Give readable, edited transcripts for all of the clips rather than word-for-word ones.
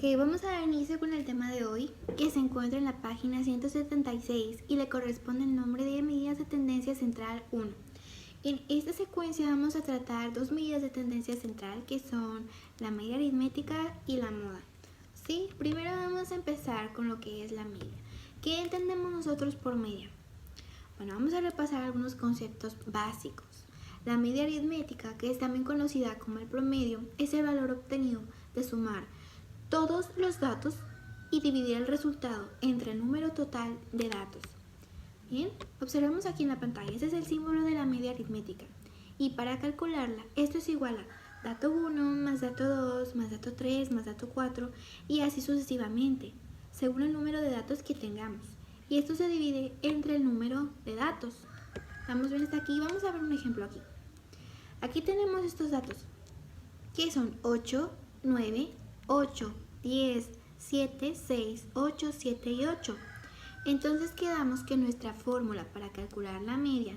Ok, vamos a dar inicio con el tema de hoy, que se encuentra en la página 176 y le corresponde el nombre de medidas de tendencia central 1. En esta secuencia vamos a tratar dos medidas de tendencia central que son la media aritmética y la moda. Sí, primero vamos a empezar con lo que es la media. ¿Qué entendemos nosotros por media? Bueno, vamos a repasar algunos conceptos básicos. La media aritmética, que es también conocida como el promedio, es el valor obtenido de sumar todos los datos y dividir el resultado entre el número total de datos. Bien, observemos aquí en la pantalla, ese es el símbolo de la media aritmética. Y para calcularla, esto es igual a dato 1 más dato 2 más dato 3 más dato 4 y así sucesivamente, según el número de datos que tengamos. Y esto se divide entre el número de datos. Vamos bien hasta aquí, vamos a ver un ejemplo aquí. Aquí tenemos estos datos, que son 8, 9, 8, 10, 7, 6, 8, 7 y 8. Entonces quedamos que nuestra fórmula para calcular la media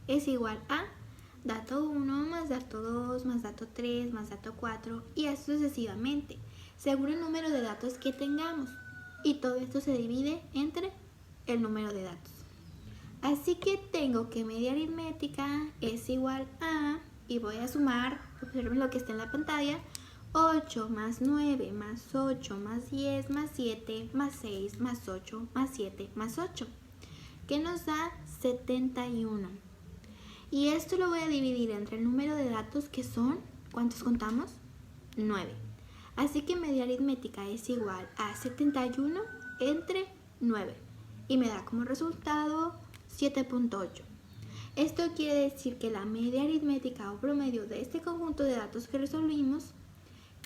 es igual a dato 1 más dato 2 más dato 3 más dato 4 y así sucesivamente, según el número de datos que tengamos. Y todo esto se divide entre el número de datos. Así que tengo que media aritmética es igual a, y voy a sumar, observen lo que está en la pantalla, 8 más 9 más 8 más 10 más 7 más 6 más 8 más 7 más 8, que nos da 71. Y esto lo voy a dividir entre el número de datos que son, ¿cuántos contamos? 9. Así que media aritmética es igual a 71 entre 9 y me da como resultado 7.8. Esto quiere decir que la media aritmética o promedio de este conjunto de datos que resolvimos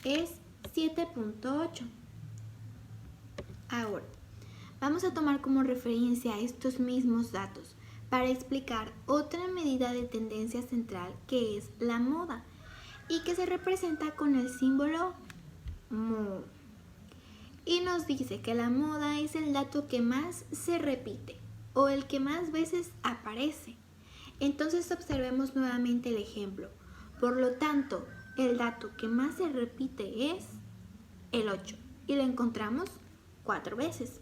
es 7.8. Ahora, vamos a tomar como referencia estos mismos datos para explicar otra medida de tendencia central que es la moda y que se representa con el símbolo mu. Y nos dice que la moda es el dato que más se repite o el que más veces aparece. Entonces observemos nuevamente el ejemplo. Por lo tanto, el dato que más se repite es el 8 y lo encontramos 4 veces.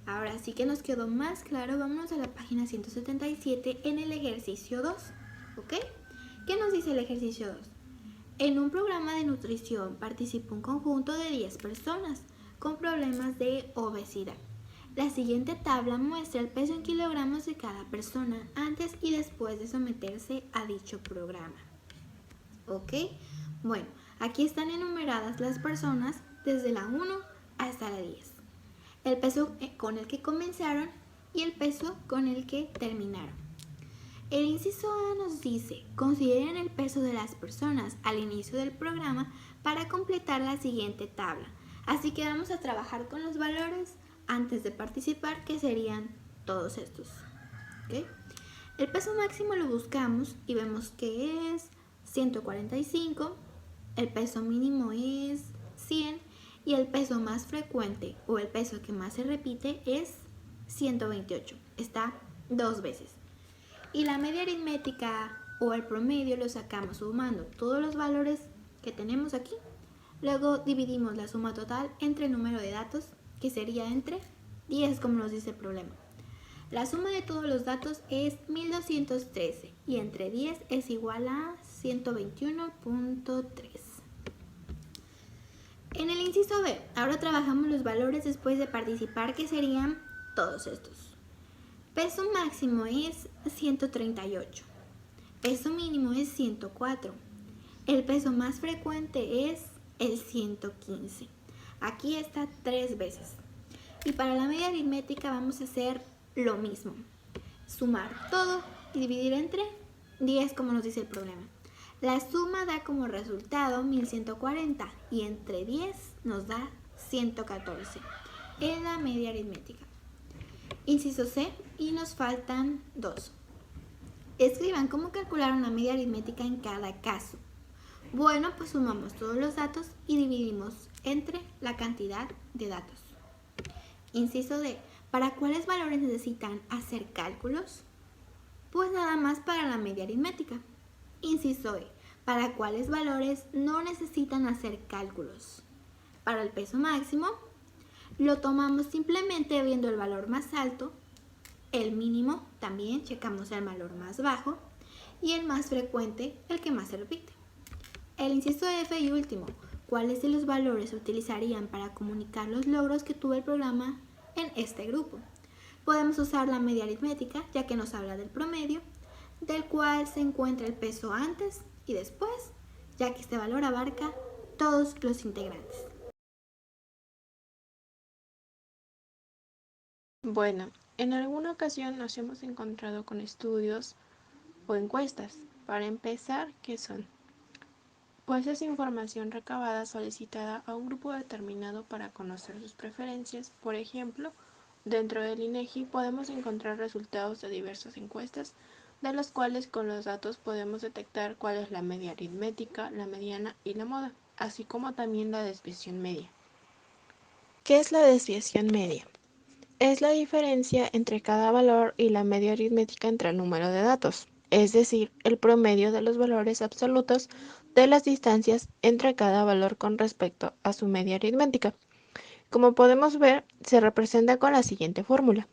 Ahora sí que nos quedó más claro, vámonos a la página 177 en el ejercicio 2. ¿Ok? ¿Qué nos dice el ejercicio 2? En un programa de nutrición participó un conjunto de 10 personas con problemas de obesidad. La siguiente tabla muestra el peso en kilogramos de cada persona antes y después de someterse a dicho programa. ¿Ok? Bueno, aquí están enumeradas las personas desde la 1 hasta la 10. El peso con el que comenzaron y el peso con el que terminaron. El inciso A nos dice, consideren el peso de las personas al inicio del programa para completar la siguiente tabla. Así que vamos a trabajar con los valores antes de participar, que serían todos estos. ¿Okay? El peso máximo lo buscamos y vemos que es 145, el peso mínimo es 100 y el peso más frecuente o el peso que más se repite es 128. Está 2 veces. Y la media aritmética o el promedio lo sacamos sumando todos los valores que tenemos aquí. Luego dividimos la suma total entre el número de datos, que sería entre 10 como nos dice el problema. La suma de todos los datos es 1213 y entre 10 es igual a 121.3. En el inciso B, ahora trabajamos los valores después de participar, que serían todos estos. Peso máximo es 138, peso mínimo es 104, el peso más frecuente es el 115. Aquí está 3 veces. Y para la media aritmética vamos a hacer lo mismo. Sumar todo y dividir entre 10 como nos dice el problema. La suma da como resultado 1140 y entre 10 nos da 114. Es la media aritmética. Inciso C, y nos faltan 2. Escriban cómo calcular una media aritmética en cada caso. Bueno, pues sumamos todos los datos y dividimos entre la cantidad de datos. Inciso D, ¿para cuáles valores necesitan hacer cálculos? Pues nada más para la media aritmética. Inciso E, ¿para cuáles valores no necesitan hacer cálculos? Para el peso máximo, lo tomamos simplemente viendo el valor más alto, el mínimo también checamos el valor más bajo y el más frecuente, el que más se repite. El inciso F y último, ¿cuáles de los valores se utilizarían para comunicar los logros que tuvo el programa en este grupo? Podemos usar la media aritmética, ya que nos habla del promedio, del cual se encuentra el peso antes y después, ya que este valor abarca todos los integrantes. Bueno, en alguna ocasión nos hemos encontrado con estudios o encuestas. Para empezar, ¿qué son? Pues es información recabada solicitada a un grupo determinado para conocer sus preferencias. Por ejemplo, dentro del INEGI podemos encontrar resultados de diversas encuestas, de las cuales con los datos podemos detectar cuál es la media aritmética, la mediana y la moda, así como también la desviación media. ¿Qué es la desviación media? Es la diferencia entre cada valor y la media aritmética entre el número de datos, es decir, el promedio de los valores absolutos de las distancias entre cada valor con respecto a su media aritmética. Como podemos ver, se representa con la siguiente fórmula,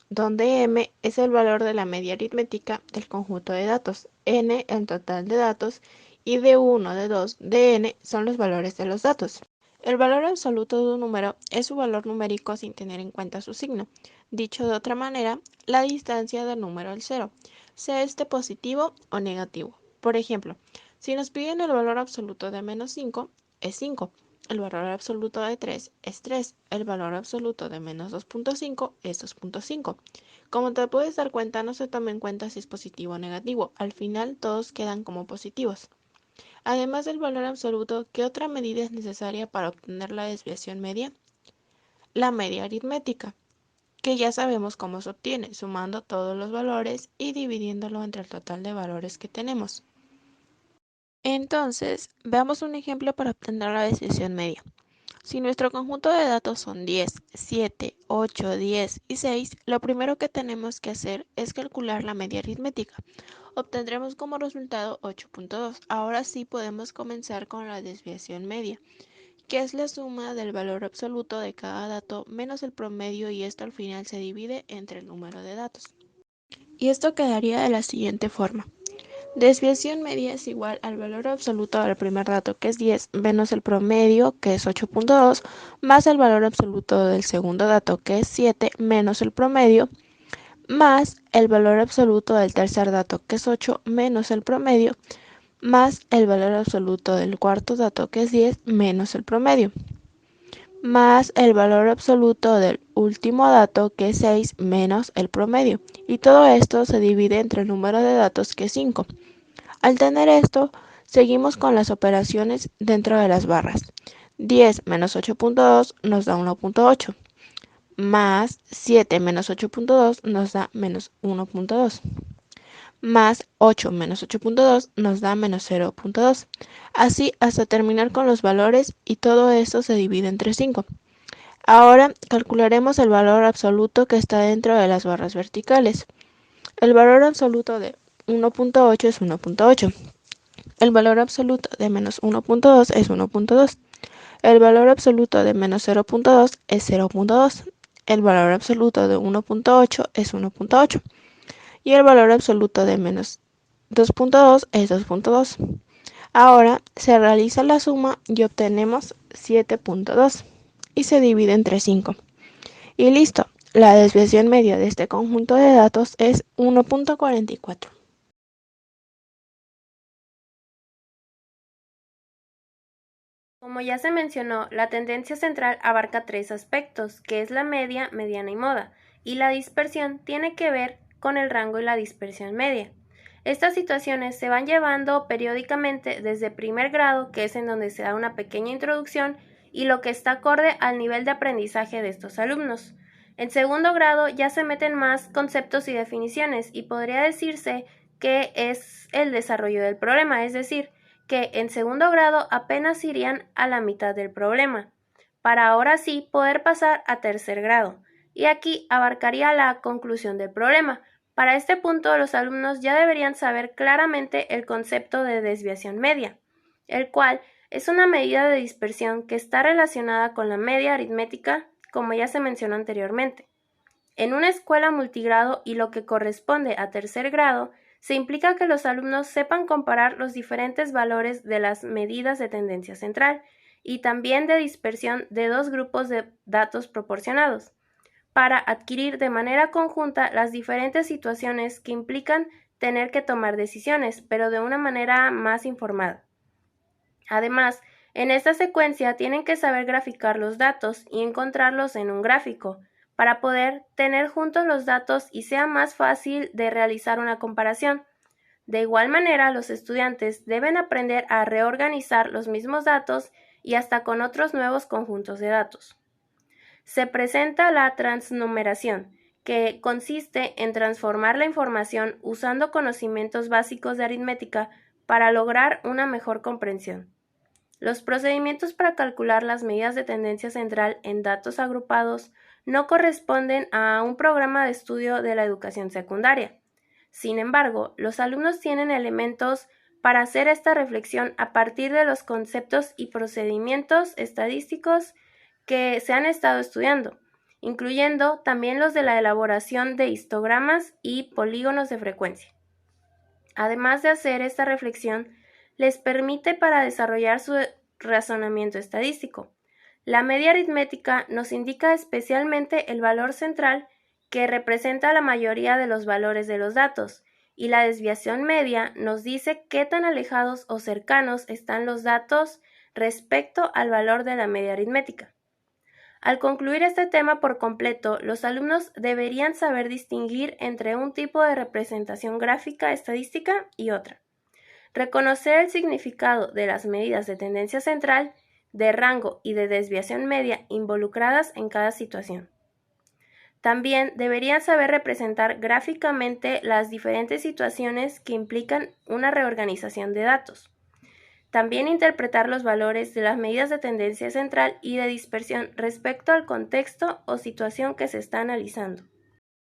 donde m es el valor de la media aritmética del conjunto de datos, n el total de datos y d1, d2, dn son los valores de los datos. El valor absoluto de un número es su valor numérico sin tener en cuenta su signo. Dicho de otra manera, la distancia del número al cero, sea este positivo o negativo. Por ejemplo, si nos piden el valor absoluto de -5, es 5. El valor absoluto de 3 es 3. El valor absoluto de -2.5 es 2.5. Como te puedes dar cuenta, no se toma en cuenta si es positivo o negativo. Al final, todos quedan como positivos. Además del valor absoluto, ¿qué otra medida es necesaria para obtener la desviación media? La media aritmética, que ya sabemos cómo se obtiene, sumando todos los valores y dividiéndolo entre el total de valores que tenemos. Entonces, veamos un ejemplo para obtener la desviación media. Si nuestro conjunto de datos son 10, 7, 8, 10 y 6, lo primero que tenemos que hacer es calcular la media aritmética. Obtendremos como resultado 8.2. Ahora sí podemos comenzar con la desviación media, que es la suma del valor absoluto de cada dato menos el promedio, y esto al final se divide entre el número de datos. Y esto quedaría de la siguiente forma. Desviación media es igual al valor absoluto del primer dato, que es 10, menos el promedio, que es 8.2, más el valor absoluto del segundo dato, que es 7, menos el promedio, más el valor absoluto del tercer dato, que es 8, menos el promedio, más el valor absoluto del cuarto dato, que es 10, menos el promedio, más el valor absoluto del último dato, que es 6, menos el promedio. Y todo esto se divide entre el número de datos, que es 5. Al tener esto, seguimos con las operaciones dentro de las barras. 10 menos 8.2 nos da 1.8, más 7 menos 8.2 nos da menos 1.2, más 8 menos 8.2 nos da menos 0.2. Así hasta terminar con los valores, y todo esto se divide entre 5. Ahora calcularemos el valor absoluto que está dentro de las barras verticales. El valor absoluto de 1.8 es 1.8. El valor absoluto de menos 1.2 es 1.2. El valor absoluto de menos 0.2 es 0.2. El valor absoluto de 1.8 es 1.8. Y el valor absoluto de menos 2.2 es 2.2. Ahora se realiza la suma y obtenemos 7.2 y se divide entre 5. Y listo, la desviación media de este conjunto de datos es 1.44. Como ya se mencionó, la tendencia central abarca tres aspectos, que es la media, mediana y moda, y la dispersión tiene que ver con el rango y la dispersión media. Estas situaciones se van llevando periódicamente desde primer grado, que es en donde se da una pequeña introducción y lo que está acorde al nivel de aprendizaje de estos alumnos. En segundo grado ya se meten más conceptos y definiciones, y podría decirse que es el desarrollo del problema, es decir, que en segundo grado apenas irían a la mitad del problema, para ahora sí poder pasar a tercer grado, y aquí abarcaría la conclusión del problema. Para este punto, los alumnos ya deberían saber claramente el concepto de desviación media, el cual Es una medida de dispersión que está relacionada con la media aritmética, como ya se mencionó anteriormente. En una escuela multigrado y lo que corresponde a tercer grado, se implica que los alumnos sepan comparar los diferentes valores de las medidas de tendencia central y también de dispersión de dos grupos de datos proporcionados, para adquirir de manera conjunta las diferentes situaciones que implican tener que tomar decisiones, pero de una manera más informada. Además, en esta secuencia tienen que saber graficar los datos y encontrarlos en un gráfico, para poder tener juntos los datos y sea más fácil de realizar una comparación. De igual manera, los estudiantes deben aprender a reorganizar los mismos datos y hasta con otros nuevos conjuntos de datos. Se presenta la transnumeración, que consiste en transformar la información usando conocimientos básicos de aritmética para lograr una mejor comprensión. Los procedimientos para calcular las medidas de tendencia central en datos agrupados no corresponden a un programa de estudio de la educación secundaria. Sin embargo, los alumnos tienen elementos para hacer esta reflexión a partir de los conceptos y procedimientos estadísticos que se han estado estudiando, incluyendo también los de la elaboración de histogramas y polígonos de frecuencia. Además de hacer esta reflexión, les permite para desarrollar su razonamiento estadístico. La media aritmética nos indica especialmente el valor central que representa la mayoría de los valores de los datos, y la desviación media nos dice qué tan alejados o cercanos están los datos respecto al valor de la media aritmética. Al concluir este tema por completo, los alumnos deberían saber distinguir entre un tipo de representación gráfica estadística y otra. Reconocer el significado de las medidas de tendencia central, de rango y de desviación media involucradas en cada situación. También deberían saber representar gráficamente las diferentes situaciones que implican una reorganización de datos. También interpretar los valores de las medidas de tendencia central y de dispersión respecto al contexto o situación que se está analizando.